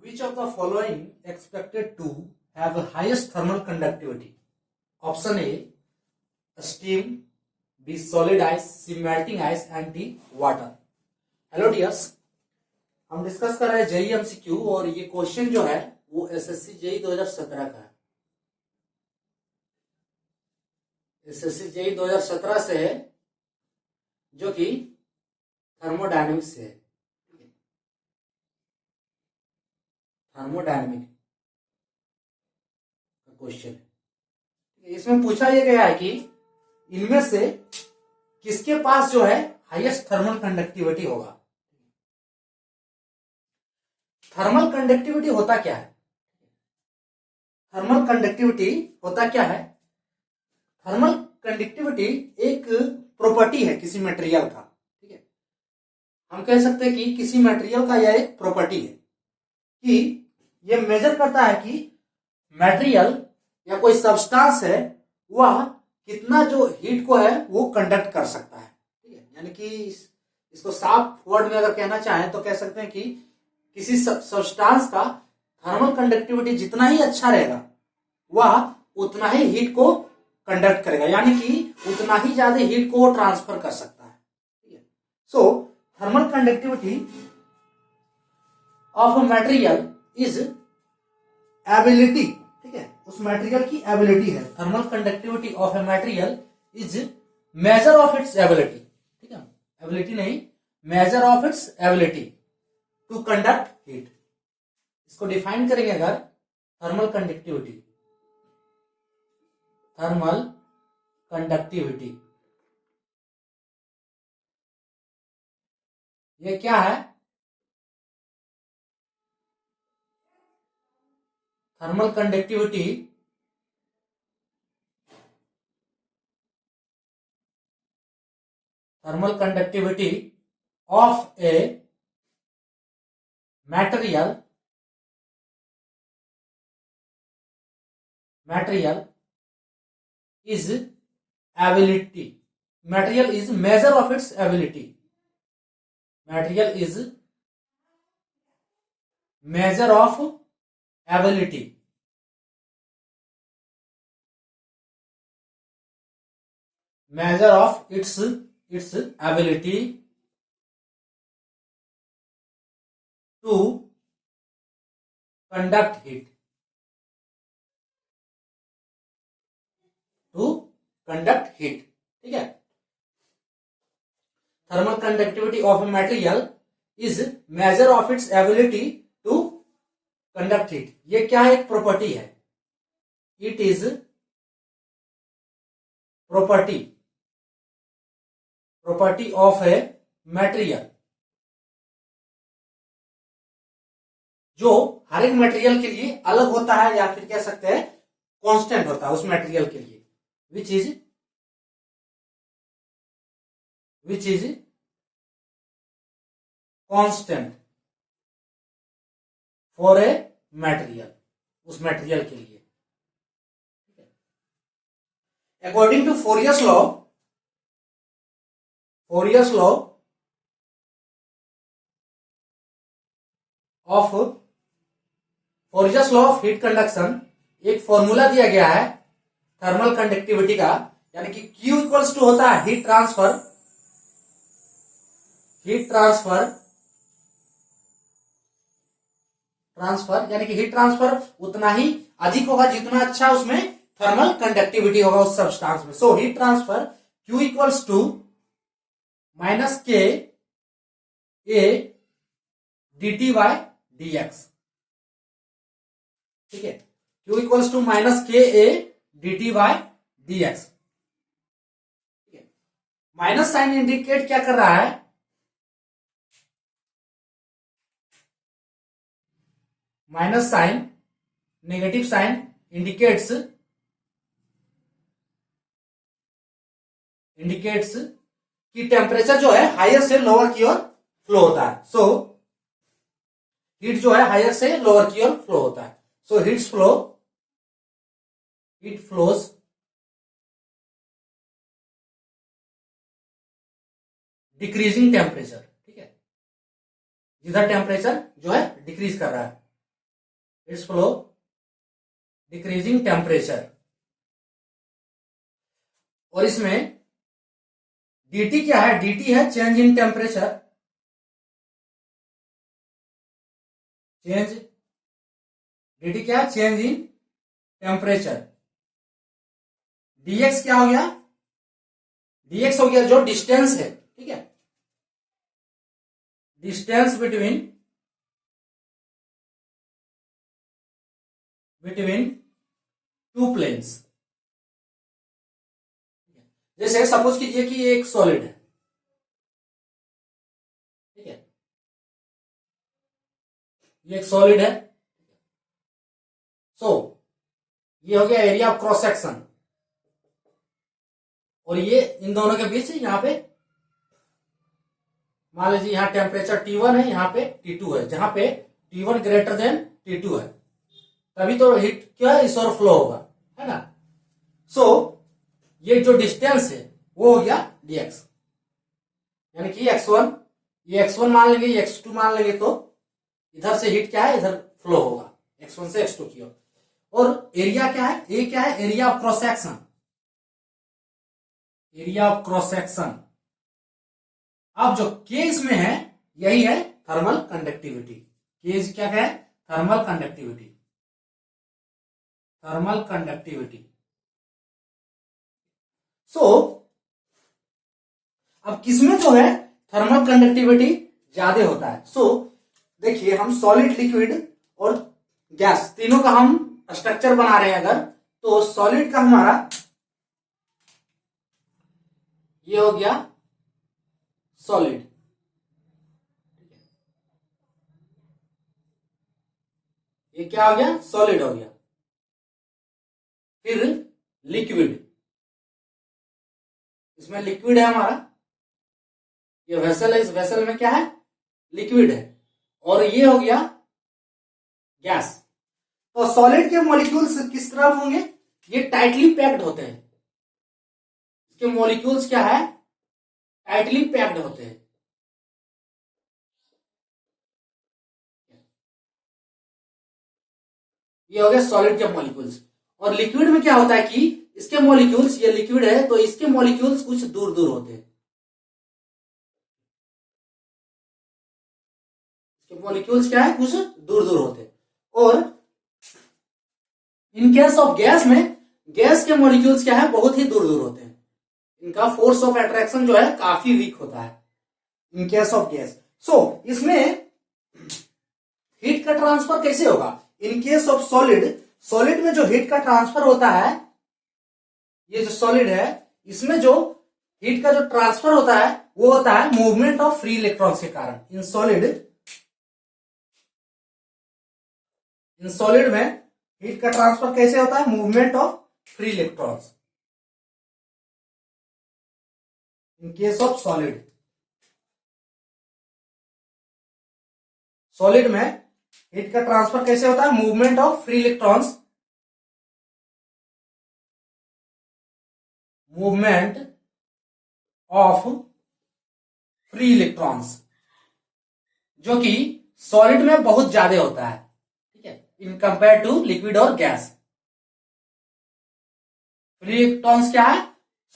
Which of the following expected to have a highest thermal conductivity? Option A, steam, B, solid ice, C, melting ice and D, water. Hello dears, हम discuss कर रहे हैं JEE MCQ और ये question जो है वो SSC JE 2017 का है। एसएससी जेई 2017 से है जो कि थर्मोडायनेमिक्स से है। थर्मोडायनेमिक का क्वेश्चन है। इसमें पूछा यह गया है कि इनमें से किसके पास जो है हाईएस्ट थर्मल कंडक्टिविटी होगा। थर्मल कंडक्टिविटी होता क्या है? थर्मल कंडक्टिविटी होता क्या है? थर्मल कंडक्टिविटी एक प्रॉपर्टी है किसी मटेरियल का। ठीक है, हम कह सकते हैं कि किसी मटेरियल का यह एक प्रॉपर्टी है कि यह मेजर करता है कि मटेरियल या कोई सब्सटेंस है वह कितना जो हीट को है वो कंडक्ट कर सकता है। ठीक है, यानी कि इसको साफ वर्ड में अगर कहना चाहें तो कह सकते हैं कि किसी सब्सटेंस का थर्मल कंडक्टिविटी जितना ही अच्छा रहेगा वह उतना ही हीट को कंडक्ट करेगा, यानी कि उतना ही ज्यादा हीट को ट्रांसफर कर सकता है। ठीक है, so thermal conductivity of a material is ability. ठीक है, उस मटेरियल की एबिलिटी है। Thermal conductivity of a material is measure of its ability. ठीक है, एबिलिटी नहीं, measure of its ability to conduct heat. इसको डिफाइन करेंगे अगर थर्मल कंडक्टिविटी। थर्मल कंडक्टिविटी ये क्या है? Thermal conductivity of a material is ability. Material is measure of its ability. Material is measure of ability. Measure of its ability to conduct heat. To conduct heat. ठीक है, thermal conductivity of a material is measure of its ability to conduct heat. ये क्या है? एक property है। It is property of a material, जो हर एक मटेरियल के लिए अलग होता है या फिर कह सकते हैं कांस्टेंट होता है उस मटेरियल के लिए, which is constant for a material, उस मटेरियल के लिए। According to Fourier's law of heat conduction एक फॉर्मूला दिया गया है थर्मल कंडक्टिविटी का, यानी कि Q इक्वल्स टू होता है हीट ट्रांसफर यानी कि हीट ट्रांसफर उतना ही अधिक होगा जितना अच्छा उसमें थर्मल कंडक्टिविटी होगा उस सब्सटेंस में। So heat transfer Q equals to minus K A dt bye dx। ठीक है, Q equals to minus K A dt bye dx। ठीक है, माइनस साइन इंडिकेट क्या कर रहा है? Minus sign, negative sign indicates कि टेम्परेचर जो है हायर से लोअर की ओर फ्लो होता है। सो हीट जो है हायर से लोअर की ओर फ्लो होता है। So heat flows decreasing temperature. ठीक है, जिधर टेम्परेचर जो है डिक्रीज कर रहा है। It's flow decreasing temperature. और इसमें dt क्या है? dt है change in temperature, change, dt क्या है? Change in temperature. dx क्या हो गया? dx हो गया जो डिस्टेंस है, ठीक है, डिस्टेंस बिटवीन टू प्लेन्स। जैसे सपोज कीजिए कि ये एक सॉलिड है, ठीक है, ये एक सॉलिड है। सो ये हो गया एरिया ऑफ क्रॉस सेक्शन, और ये इन दोनों के बीच यहां पे मान लीजिए यहां टेम्परेचर T1 है, यहां पे T2 है, जहां पे T1 ग्रेटर देन T2 है, तभी तो हीट क्या इस ओर फ्लो होगा, है ना। सो ये जो डिस्टेंस है वो हो गया dx, यानी कि x1, ये x1 मान लेंगे, ये x2 मान लेंगे, तो इधर से हीट क्या है, इधर फ्लो होगा x1 से x2 की ओर। और एरिया क्या है? ए क्या है? Area of cross section, area of cross section. अब जो के इसमें है यही है थर्मल कंडक्टिविटी। के क्या है? Thermal conductivity, thermal conductivity. So अब किसमें जो है थर्मल कंडक्टिविटी ज्यादा होता है? सो देखिए, हम सॉलिड, लिक्विड और गैस तीनों का हम स्ट्रक्चर बना रहे हैं अगर, तो सॉलिड का हमारा ये हो गया सॉलिड, ये क्या हो गया? सॉलिड हो गया। फिर लिक्विड, इसमें लिक्विड है हमारा, ये वेसल है, इस वेसल में क्या है? लिक्विड है। और ये हो गया गैस। तो सॉलिड के मॉलिक्यूल्स किस तरह होंगे? ये टाइटली पैक्ड होते हैं, इसके मॉलिक्यूल्स क्या है? टाइटली पैक्ड होते हैं। ये हो गया सॉलिड के मॉलिक्यूल्स। और लिक्विड में क्या होता है कि इसके मॉलिक्यूल्स, ये लिक्विड है तो इसके मॉलिक्यूल्स कुछ दूर दूर होते हैं, इसके मॉलिक्यूल्स क्या है? कुछ दूर दूर होते हैं। और इन केस ऑफ गैस में, गैस के मॉलिक्यूल्स क्या है? बहुत ही दूर दूर होते हैं, इनका फोर्स ऑफ अट्रैक्शन जो है काफी वीक होता है इन केस ऑफ गैस। सो इसमें हीट का ट्रांसफर कैसे होगा? इन केस ऑफ सॉलिड, सॉलिड में जो हीट का ट्रांसफर होता है, ये जो सॉलिड है इसमें जो हीट का जो ट्रांसफर होता है वो होता है मूवमेंट ऑफ फ्री इलेक्ट्रॉन्स के कारण। इन सॉलिड में हीट का ट्रांसफर कैसे होता है? Movement of free electrons in case of solid. Solid में हीट का ट्रांसफर कैसे होता है? Movement of free electrons, movement of free electrons, जो कि सॉलिड में बहुत ज्यादा होता है, ठीक है, इन कंपेयर टू लिक्विड और गैस। फ्री इलेक्ट्रॉन्स क्या है?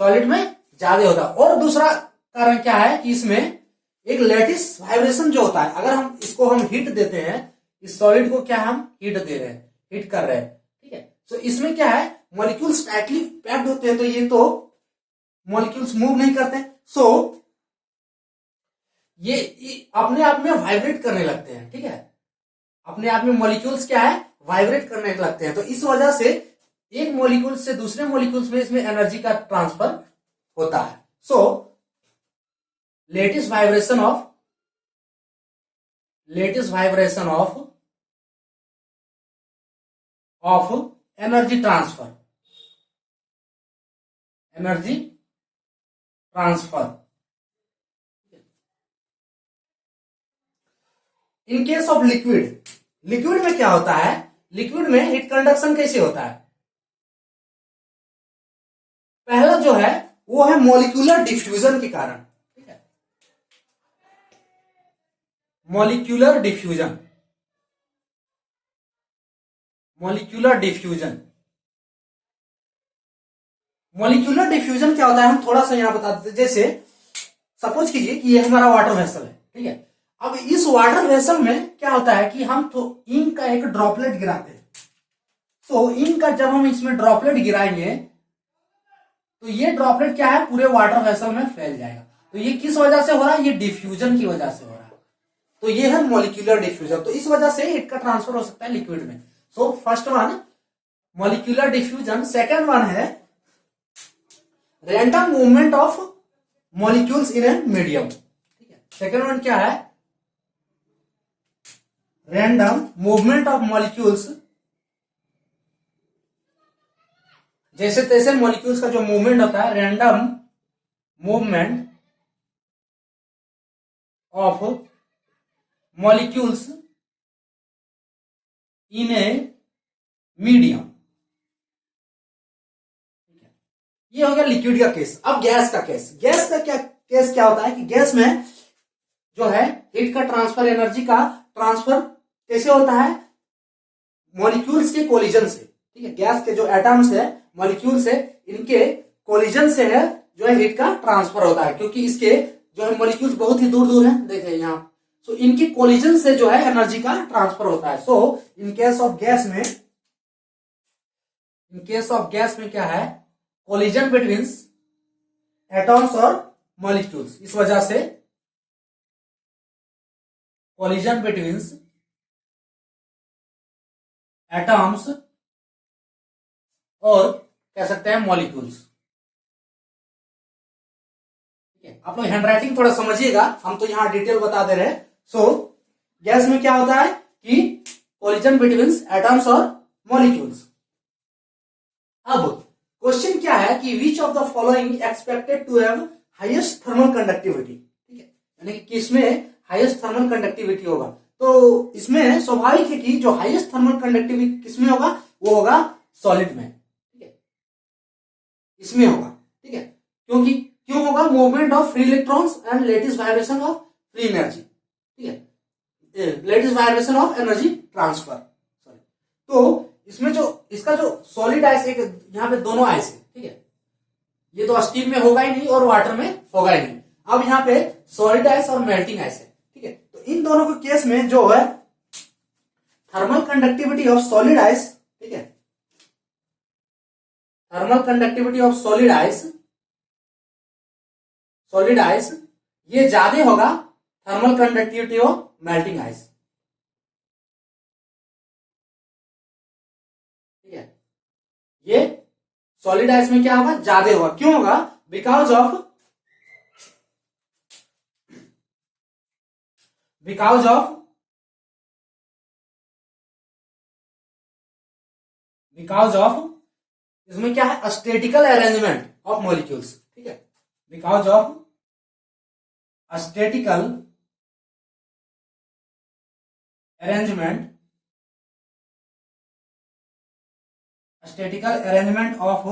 सॉलिड में ज्यादा होता है। और दूसरा कारण क्या है कि इसमें एक लैटिस वाइब्रेशन जो होता है, अगर हम इसको हम हीट देते हैं, इस सॉलिड को क्या हम हीट दे रहे हैं, हीट कर रहे हैं, ठीक है, तो इसमें क्या है? मॉलिक्यूल्स टाइटली पैक्ड होते हैं, तो ये तो मॉलिक्यूल्स मूव नहीं करते। सो ये अपने आप में वाइब्रेट करने लगते हैं, ठीक है, अपने आप में मॉलिक्यूल्स क्या है? वाइब्रेट करने लगते हैं। तो इस वजह से एक मॉलिक्यूल से दूसरे मॉलिक्यूल्स में इसमें एनर्जी का ट्रांसफर होता है। So latest vibration of energy transfer, in case of liquid, liquid में क्या होता है? लिक्विड में हीट कंडक्शन कैसे होता है? पहला जो है वो है मॉलिक्यूलर डिफ्यूजन के कारण, ठीक है, molecular diffusion. Molecular diffusion. Molecular diffusion क्या होता है, हम थोड़ा सा यहां बता देते हैं। जैसे सपोज कीजिए कि ये हमारा वाटर वेसल है, ठीक है। अब इस वाटर वेसल में क्या होता है कि हम तो इंक का एक ड्रॉपलेट गिराते हैं। तो इंक का जब हम इसमें ड्रॉपलेट गिराएंगे तो ये ड्रॉपलेट क्या है, पूरे वाटर वेसल में फैल जाएगा। तो ये किस वजह से हो रहा है, ये डिफ्यूजन की वजह से हो रहा है। तो ये है मॉलिक्यूलर डिफ्यूजन। तो इस वजह से हीट का ट्रांसफर हो सकता है लिक्विड में। So first one molecular diffusion. Second one है random movement of molecules in a medium, ठीक है। सेकेंड वन क्या है, रैंडम मूवमेंट ऑफ मॉलिक्यूल्स, जैसे तैसे मॉलिक्यूल्स का जो मूवमेंट होता है, random movement of molecules in a medium. ये हो गया लिक्विड का केस। अब गैस का केस। गैस का केस क्या होता है कि गैस में जो है हीट का ट्रांसफर, एनर्जी का ट्रांसफर कैसे होता है, मॉलिक्यूल्स के कोलिजन से, ठीक है। गैस के जो एटम्स है, मॉलिक्यूल्स है, इनके कोलिजन से है जो है हीट का ट्रांसफर होता है। क्योंकि इसके जो है मॉलिक्यूल्स बहुत ही दूर दूर है, देखें यहाँ। सो इनके कोलिजन से जो है एनर्जी का ट्रांसफर होता है। सो इन केस ऑफ गैस में क्या है, कोलिजन बिटवीन एटॉम्स और मॉलिक्यूल्स। इस वजह से कोलिजन बिटवीन एटॉम्स और कह सकते हैं मॉलिक्यूल्स, ठीक है। आप लोग हैंडराइटिंग थोड़ा समझिएगा, हम तो यहां डिटेल बता दे रहे हैं। सो गैस में क्या होता है कि कोलिजन बिटवीन एटॉम्स और मॉलिक्यूल्स। अब क्वेश्चन क्या है कि which of the following expected to have highest thermal conductivity, ठीक है। यानी कि किसमें हाईएस्ट थर्मल कंडक्टिविटी होगा। तो इसमें स्वाभाविक है कि जो हाईएस्ट थर्मल कंडक्टिविटी किसमें होगा, वो होगा सॉलिड में, ठीक है, इसमें होगा, ठीक है। क्योंकि क्यों होगा, movement of free electrons and lattice vibration of free energy, ठीक है, lattice vibration of energy transfer, sorry. तो इसमें जो इसका जो सॉलिड आइस, एक यहाँ पे दोनों आइस है, ठीक है। ये तो स्टीम में होगा ही नहीं और वाटर में होगा ही नहीं। अब यहाँ पे सॉलिड आइस और मेल्टिंग आइस है, ठीक है। तो इन दोनों के केस में जो है thermal conductivity of solid ice, ठीक है, thermal conductivity of solid ice ये ज्यादा होगा thermal conductivity of melting ice, ठीक है। ये सॉलिड आइस में क्या होगा, ज्यादा होगा। क्यों होगा, बिकॉज ऑफ इसमें क्या है, स्टैटिकल अरेंजमेंट ऑफ मॉलिक्यूल्स, ठीक है। Because of statistical arrangement of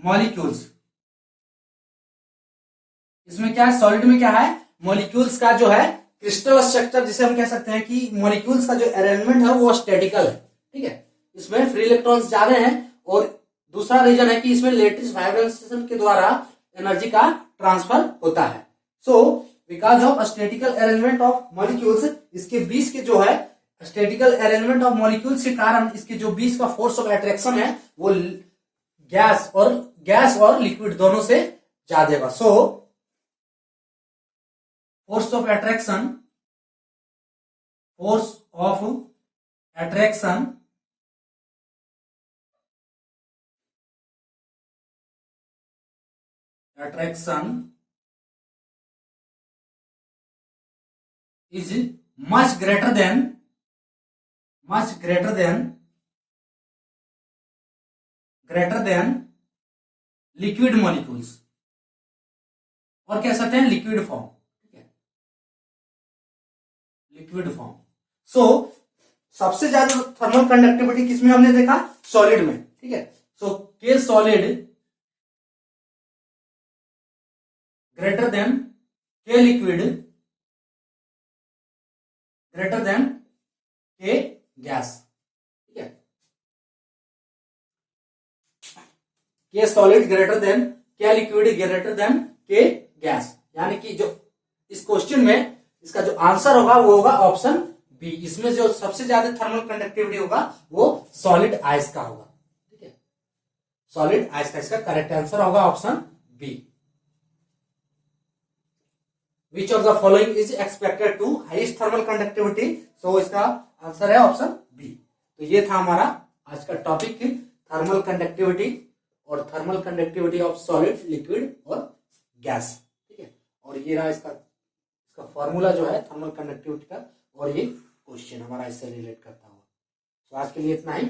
molecules. इसमें क्या है, सॉलिड में क्या है, मॉलिक्यूल्स का जो है क्रिस्टल स्ट्रक्चर, जिसे हम कह सकते हैं कि मॉलिक्यूल्स का जो अरेंजमेंट है वो स्टैटिकल है, ठीक है। इसमें फ्री इलेक्ट्रॉन्स ज्यादा हैं और दूसरा रीजन है कि इसमें लेटिस वाइब्रेशन के द्वारा एनर्जी का ट्रांसफर होता है। So because of statistical arrangement of molecules, इसके बीच के जो है स्टैटिकल अरेंजमेंट ऑफ मॉलिक्यूल्स के कारण इसके जो बीच का फोर्स ऑफ अट्रैक्शन है वो गैस और लिक्विड दोनों से ज्यादा होगा। So force of attraction is much greater than liquid molecules, और कह सकते हैं लिक्विड फॉर्म, ठीक है, लिक्विड फॉर्म। सो सबसे ज्यादा थर्मल कंडक्टिविटी किसमें हमने देखा, सॉलिड में, ठीक है। सो के सॉलिड ग्रेटर देन के लिक्विड ग्रेटर देन के गैस, ठीक है। के सॉलिड ग्रेटर देन, क्या लिक्विड ग्रेटर देन के गैस, यानी कि जो इस क्वेश्चन में इसका जो आंसर होगा वो होगा ऑप्शन बी। इसमें जो सबसे ज्यादा थर्मल कंडक्टिविटी होगा वो सॉलिड आइस का होगा, ठीक है, सॉलिड आइस का। इसका करेक्ट आंसर होगा option B. Which of the following is expected to highest thermal conductivity, so इसका आंसर है ऑप्शन बी। तो ये था हमारा आज का टॉपिक, थर्मल कंडक्टिविटी और thermal conductivity of solid, liquid और गैस, ठीक है। और ये रहा इसका फॉर्मूला जो है थर्मल कंडक्टिविटी का, और ये क्वेश्चन हमारा इससे रिलेट करता हुआ। तो आज के लिए इतना ही।